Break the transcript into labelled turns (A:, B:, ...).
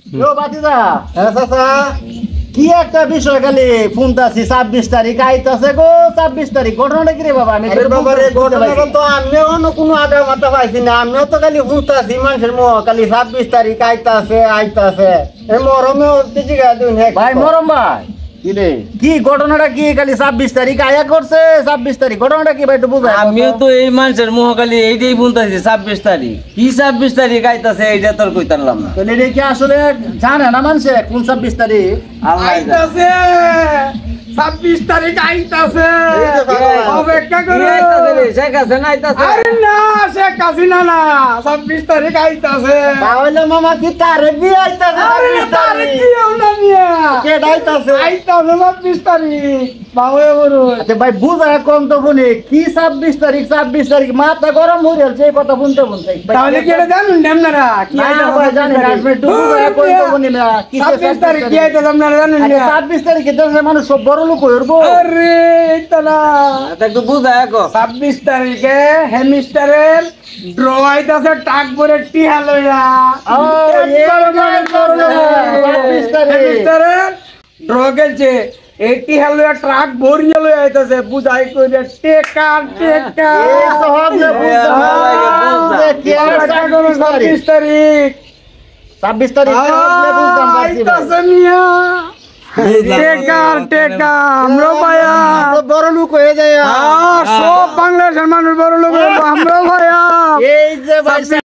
A: ও বাতিদা
B: হ্যাঁ চাচা
A: কি একটা বিষয় খালি ফোনতাছি 26 তারিখ আইতাছে গো 26 তারিখ ঘটনাটা কি রে বাবা আমি
B: আরে
A: তো
B: বাবা রে
A: বুঝতে পারছি
B: ঘটনাটা তো আমিও কোনো আগা মাথা পাইছি না আমিও তো খালি শুনতাছি মানুষের মুখ খালি 26 তারিখ আইতাছে এই মরমেও জিগা দিন
A: ভাই মরম ভাই কি রে কি ঘটনাটা কি খালি 26 তারিখ আয়া করছে 26 তারিখ ঘটনাটা কি ভাই একটু বুঝাই
C: আমিও তো এই মানুষের মহাকালী এইটাই বলতেছি 26 তারিখ কি 26 তারিখ আইতাছে এইটা তোর কইতারলাম না
A: তাহলে এটা কি আসলে জানে না মানুষে কোন 26 তারিখ
C: আল্লাহ জানে।
D: আইতাছে 26 তারিখ আইতাছে অপেক্ষা
C: কি
D: করো
C: আইতাছে রে? শেখ হাসিনা আইতাছে?
D: আরে না শেখ হাসিনা না 26 তারিখ আইতাছে
B: তাহলে মামা কি তারে দিয়ে আইতাছে
D: আরে
B: 26
D: তারিখ
B: তারিখ
D: দিও না মিয়া
B: কে আইতাছে
D: আইতাছে 26 তারিখ বাবুয়ে বড়
A: আচ্ছা ভাই বুঝা কম তো ফোনে কি 26 তারিখ মাথা গরম হয়ে যাচ্ছে এই কথা শুনতে
D: তাহলে কি এটা জানুন আপনারা কি
A: না ভাই জানি না আসলে একটু বুঝা কম তো ফোনে না কি
D: 26 তারিখ কি আইতাছে আপনারা জানেন না
A: 26 তারিখে দেশের মানুষ সব বড় লোক হইব
D: আরে এইটা না
C: এটা একটু বুঝায় কো
D: 26 তারিখে হেমিস্টারের ড্র আইতাছে টাক ভরে টিহা লইয়া
A: ও, এই বড় লোক, 26 তারিখ।
D: হেমিস্টারের ড্র গেছে এই টিহা লইয়া ট্রাক ভরিয়া লইয়া আইতাছে বুঝাই কইরে টেকা টেকা
A: এই তো হবে বুঝতে হবে কি আর 26 তারিখ
D: 26 তারিখ
A: 26 তারিখ হলে বুঝতাম পারছি ভাই।
D: আইতাছে মিয়া টেকা টেকা আমরা ভাইয়া
B: বড় লোক হয়ে যায়
D: সব বাংলাদেশের মানুষ বড় লোক আমরা ভাইয়া
A: এই যে ভাই